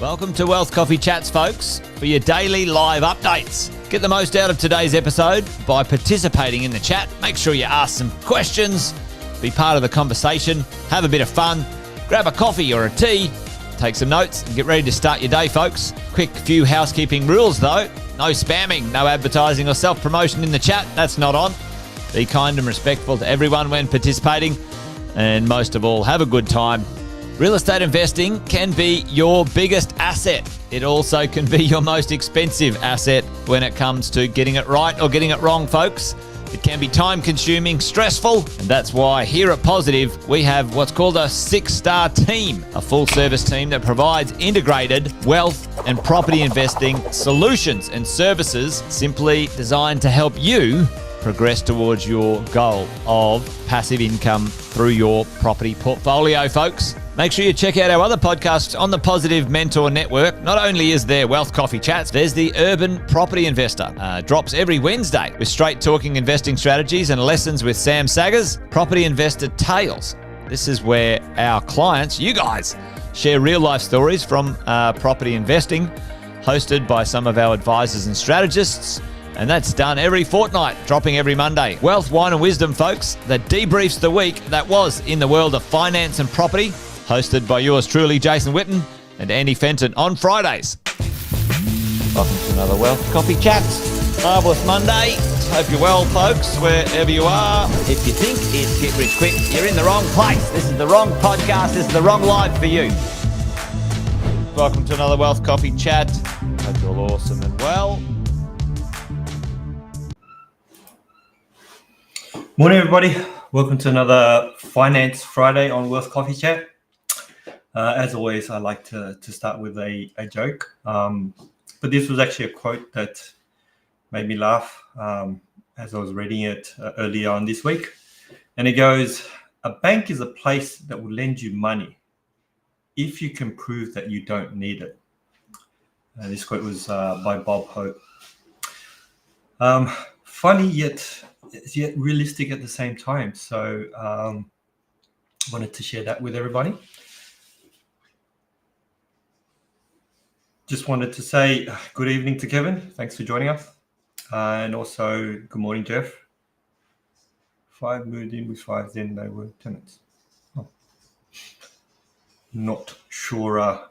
Welcome to Wealth Coffee Chats, folks, for your daily live updates. Get the most out of today's episode by participating in the chat. Make sure you ask some questions, be part of the conversation, have a bit of fun, grab a coffee or a tea, take some notes, and get ready to start your day, folks. Quick few housekeeping rules, though. No spamming, no advertising or self-promotion in the chat. That's not on. Be kind and respectful to everyone when participating. And most of all, have a good time. Real estate investing can be your biggest asset. It also can be your most expensive asset when it comes to getting it right or getting it wrong, folks. It can be time-consuming, stressful, and that's why here at Positive, we have what's called a 6-star team, a full-service team that provides integrated wealth and property investing solutions and services simply designed to help you progress towards your goal of passive income through your property portfolio, folks. Make sure you check out our other podcasts on the Positive Mentor Network. Not only is there Wealth Coffee Chats, there's the Urban Property Investor. Drops every Wednesday with straight talking investing strategies and lessons with Sam Saggers. Property Investor Tales. This is where our clients, you guys, share real life stories from property investing, hosted by some of our advisors and strategists. And that's done every fortnight, dropping every Monday. Wealth, Wine and Wisdom, folks, that debriefs the week that was in the world of finance and property, hosted by yours truly, Jason Witten and Andy Fenton on Fridays. Welcome to another Wealth Coffee Chats. Marvellous Monday. Hope you're well, folks, wherever you are. If you think it's Get Rich Quick, you're in the wrong place. This is the wrong podcast. This is the wrong live for you. Welcome to another Wealth Coffee Chat. Hope you're all awesome and well. Morning, everybody. Welcome to another Finance Friday on Wealth Coffee Chat. As always, I like to start with a joke. But this was actually a quote that made me laugh as I was reading it earlier on this week. And it goes, "A bank is a place that will lend you money if you can prove that you don't need it." This quote was by Bob Hope. Funny yet realistic at the same time. So wanted to share that with everybody. Just wanted to say good evening to Kevin. Thanks for joining us. And also good morning, Jeff. 5 moved in with 5, then they were tenants. Oh. Not sure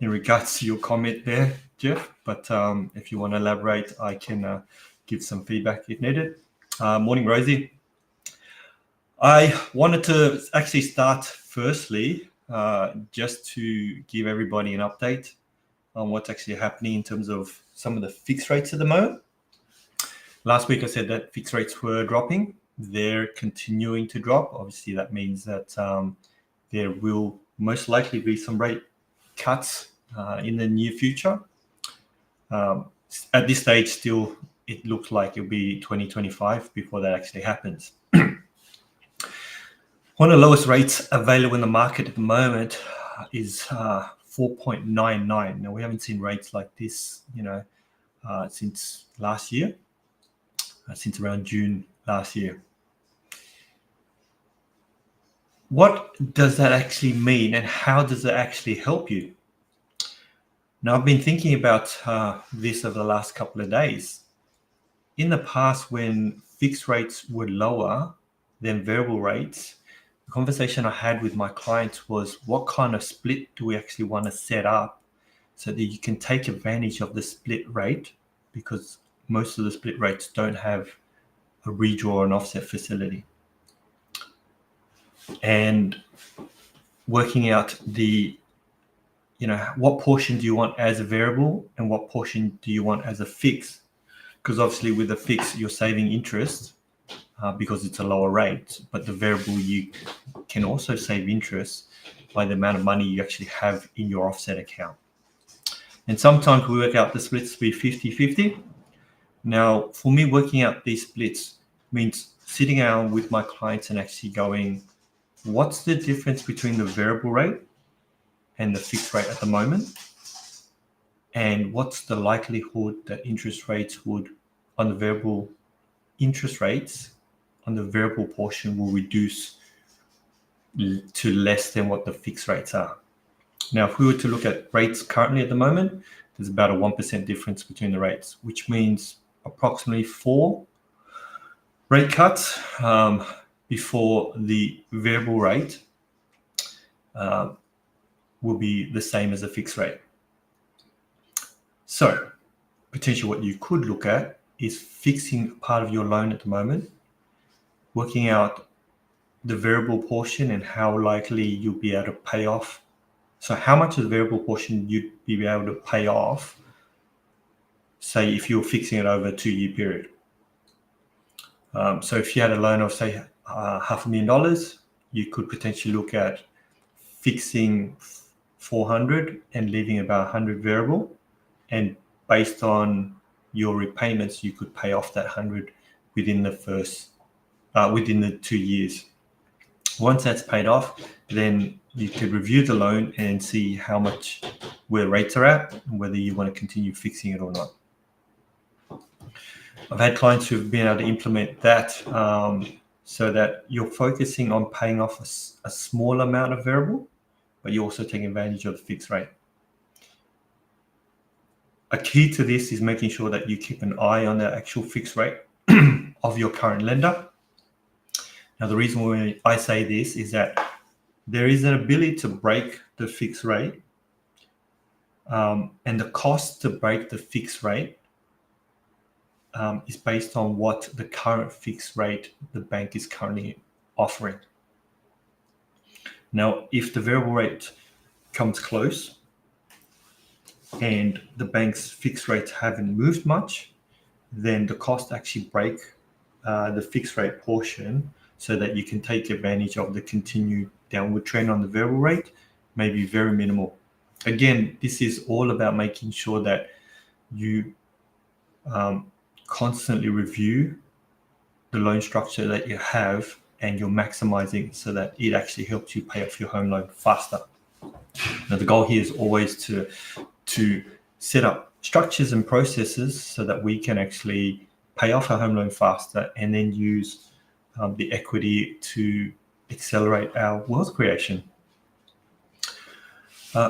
in regards to your comment there, Jeff, but if you want to elaborate, I can give some feedback if needed. Morning, Rosie. I wanted to actually start firstly just to give everybody an update on what's actually happening in terms of some of the fixed rates at the moment. Last week I said that fixed rates were dropping. They're continuing to drop. Obviously that means that there will most likely be some rate cuts in the near future. At this stage still, it looks like it'll be 2025 before that actually happens. One of the lowest rates available in the market at the moment is 4.99. Now, we haven't seen rates like this, since last year, since around June last year. What does that actually mean, and how does it actually help you? Now, I've been thinking about this over the last couple of days. In the past, when fixed rates were lower than variable rates, the conversation I had with my clients was, what kind of split do we actually want to set up so that you can take advantage of the split rate, because most of the split rates don't have a redraw or an offset facility. And working out what portion do you want as a variable and what portion do you want as a fix? Because obviously with the fix, you're saving interest because it's a lower rate, but the variable, you can also save interest by the amount of money you actually have in your offset account. And sometimes we work out the splits to be 50-50. Now, for me, working out these splits means sitting down with my clients and actually going, what's the difference between the variable rate and the fixed rate at the moment? And what's the likelihood that interest rates would, on the variable interest rates, on the variable portion will reduce to less than what the fixed rates are? Now, if we were to look at rates currently at the moment, there's about a 1% difference between the rates, which means approximately 4 rate cuts before the variable rate will be the same as a fixed rate. So potentially what you could look at is fixing part of your loan at the moment, working out the variable portion and how likely you'll be able to pay off. So how much of the variable portion you'd be able to pay off, say if you're fixing it over a 2-year period. So if you had a loan of say $500,000, you could potentially look at fixing 400 and leaving about 100 variable, and based on your repayments, you could pay off that 100 within the 2 years. Once that's paid off, then you could review the loan and see where rates are at and whether you want to continue fixing it or not. I've had clients who've been able to implement that so that you're focusing on paying off a small amount of variable, but you're also taking advantage of the fixed rate. A key to this is making sure that you keep an eye on the actual fixed rate of your current lender. Now, the reason why I say this is that there is an ability to break the fixed rate, and the cost to break the fixed rate is based on what the current fixed rate the bank is currently offering. Now, if the variable rate comes close and the bank's fixed rates haven't moved much, then the cost to actually break the fixed rate portion so that you can take advantage of the continued downward trend on the variable rate may be very minimal. Again, this is all about making sure that you constantly review the loan structure that you have and you're maximizing so that it actually helps you pay off your home loan faster. Now, the goal here is always to set up structures and processes so that we can actually pay off our home loan faster and then use the equity to accelerate our wealth creation.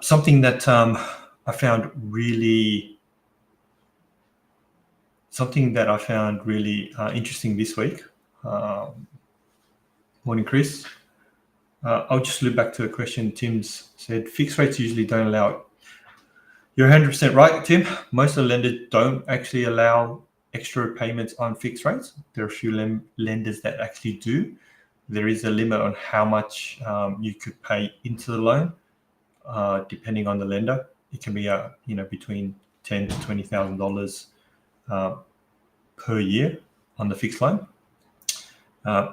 Something that I found really interesting this week. Morning, Chris. I'll just loop back to a question Tim's said. Fixed rates usually don't allow it. You're 100% right, Tim. Most of the lenders don't actually allow extra repayments on fixed rates. There are a few lenders that actually do. There is a limit on how much you could pay into the loan, depending on the lender. It can be between $10,000 to $20,000 per year on the fixed loan.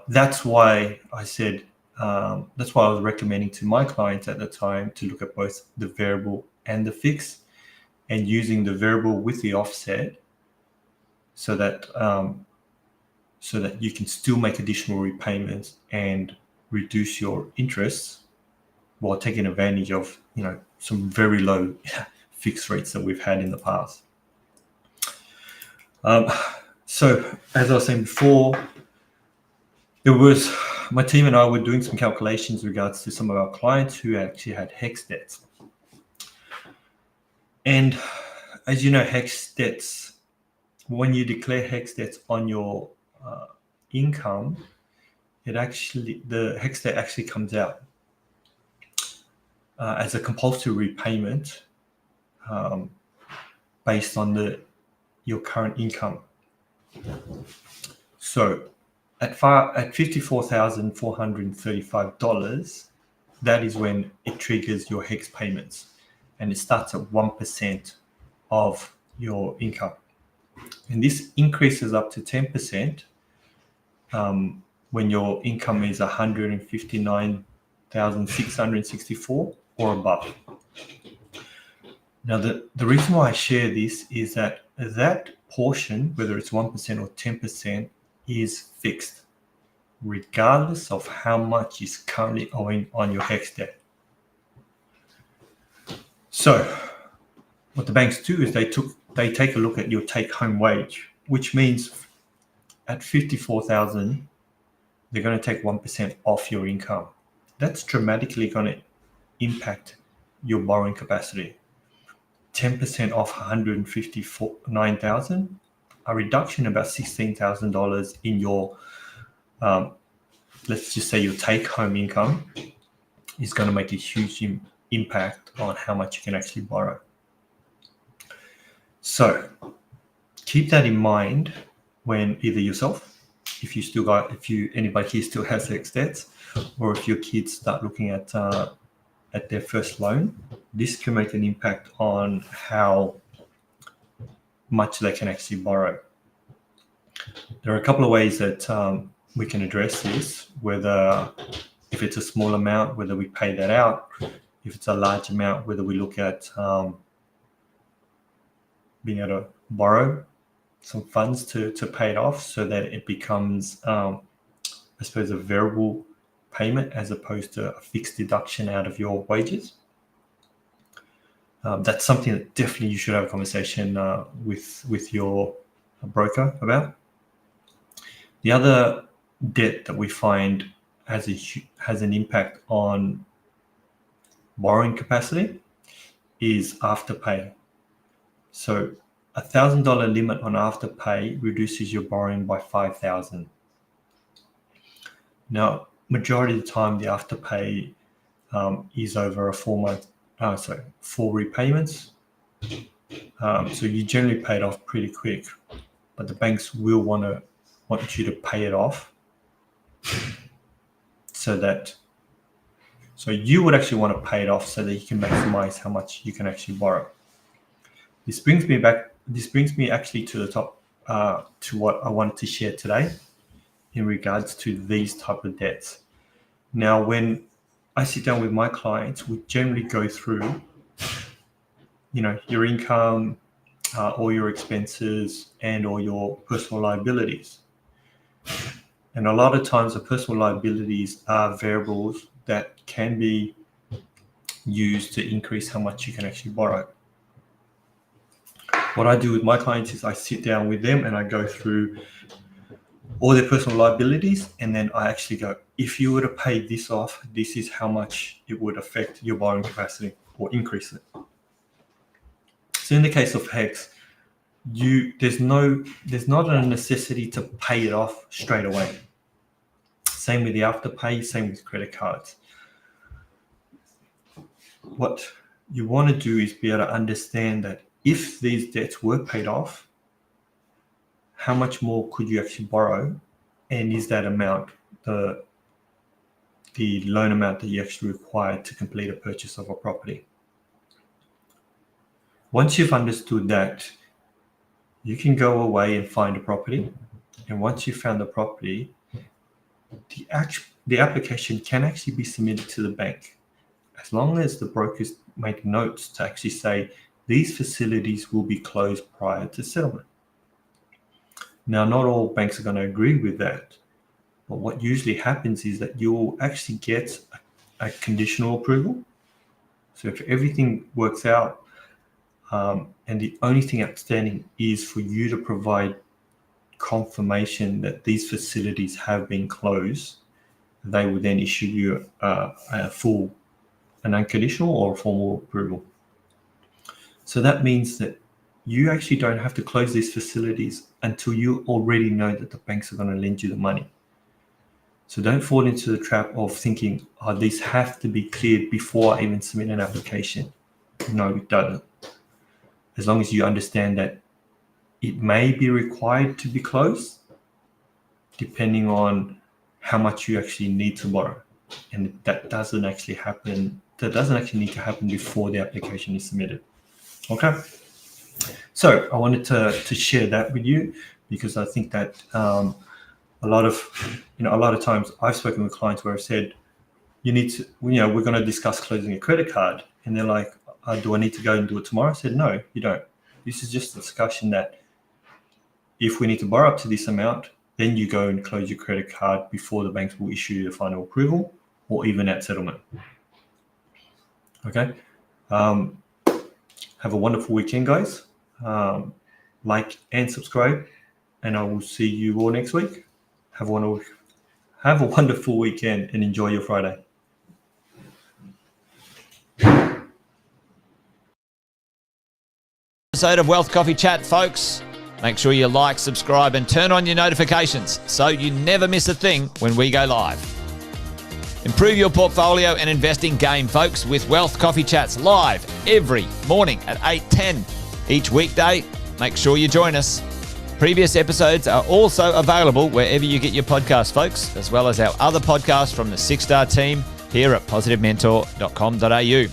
That's why I said. That's why I was recommending to my clients at the time to look at both the variable and the fixed, and using the variable with the offset, so that you can still make additional repayments and reduce your interest while taking advantage of some very low fixed rates that we've had in the past. So as I was saying before, my team and I were doing some calculations in regards to some of our clients who actually had HEX debts. And as you know, HEX debts, when you declare HEX debts on your income, the HEX debt actually comes out as a compulsory repayment based on your current income. So at $54,435, that is when it triggers your HEX payments, and it starts at 1% of your income. And this increases up to 10% when your income is $159,664 or above. Now, the reason why I share this is that portion, whether it's 1% or 10%, is fixed, regardless of how much is currently owing on your HEX debt. So what the banks do is they take a look at your take-home wage, which means at $54,000, they're going to take 1% off your income. That's dramatically going to impact your borrowing capacity. 10% off 159,000, a reduction of about $16,000 in your, let's just say your take-home income, is going to make a huge impact on how much you can actually borrow. So keep that in mind when either yourself, if anybody here still has their debts, or if your kids start looking at their first loan, this can make an impact on how much they can actually borrow. There are a couple of ways that we can address this, whether if it's a small amount, whether we pay that out. If it's a large amount, whether we look at being able to borrow some funds to pay it off so that it becomes, I suppose, a variable payment as opposed to a fixed deduction out of your wages. That's something that definitely you should have a conversation with your broker about. The other debt that we find has an impact on borrowing capacity is afterpay. So $1,000 limit on afterpay reduces your borrowing by $5,000. Now, majority of the time, the afterpay is over a 4 repayments. So you generally pay it off pretty quick, but the banks will want you to pay it off so you would actually want to pay it off so that you can maximize how much you can actually borrow. This brings me actually to the top, to what I wanted to share today in regards to these type of debts. Now, when I sit down with my clients, we generally go through, your income, all your expenses, and all your personal liabilities. And a lot of times the personal liabilities are variables that can be used to increase how much you can actually borrow. What I do with my clients is I sit down with them and I go through all their personal liabilities, and then I actually go, if you were to pay this off, this is how much it would affect your borrowing capacity or increase it. So in the case of HEX, there's not a necessity to pay it off straight away. Same with the afterpay, same with credit cards. What you want to do is be able to understand that if these debts were paid off, how much more could you actually borrow? And is that amount the loan amount that you actually require to complete a purchase of a property? Once you've understood that, you can go away and find a property. And once you've found the property, the application can actually be submitted to the bank, as long as the brokers make notes to actually say these facilities will be closed prior to settlement. Now, not all banks are going to agree with that, but what usually happens is that you'll actually get a conditional approval. So if everything works out, and the only thing outstanding is for you to provide confirmation that these facilities have been closed, they will then issue you an unconditional or a formal approval. So that means that you actually don't have to close these facilities until you already know that the banks are going to lend you the money. So don't fall into the trap of thinking, these have to be cleared before I even submit an application. No, it doesn't. As long as you understand that it may be required to be closed, depending on how much you actually need to borrow. And that doesn't actually need to happen before the application is submitted. Okay. So I wanted to share that with you, because I think that a lot of times I've spoken with clients where I've said, we're going to discuss closing a credit card, and they're like, do I need to go and do it tomorrow? I said, no, you don't. This is just a discussion that if we need to borrow up to this amount, then you go and close your credit card before the banks will issue you the final approval, or even at settlement. Okay. Have a wonderful weekend, guys. Like and subscribe, and I will see you all next week. Have a wonderful weekend and enjoy your Friday. Episode of Wealth Coffee Chat, folks. Make sure you like, subscribe, and turn on your notifications so you never miss a thing when we go live. Improve your portfolio and investing game, folks, with Wealth Coffee Chats live every morning at 8:10 each weekday. Make sure you join us. Previous episodes are also available wherever you get your podcasts, folks, as well as our other podcasts from the 6-Star team here at positivementor.com.au.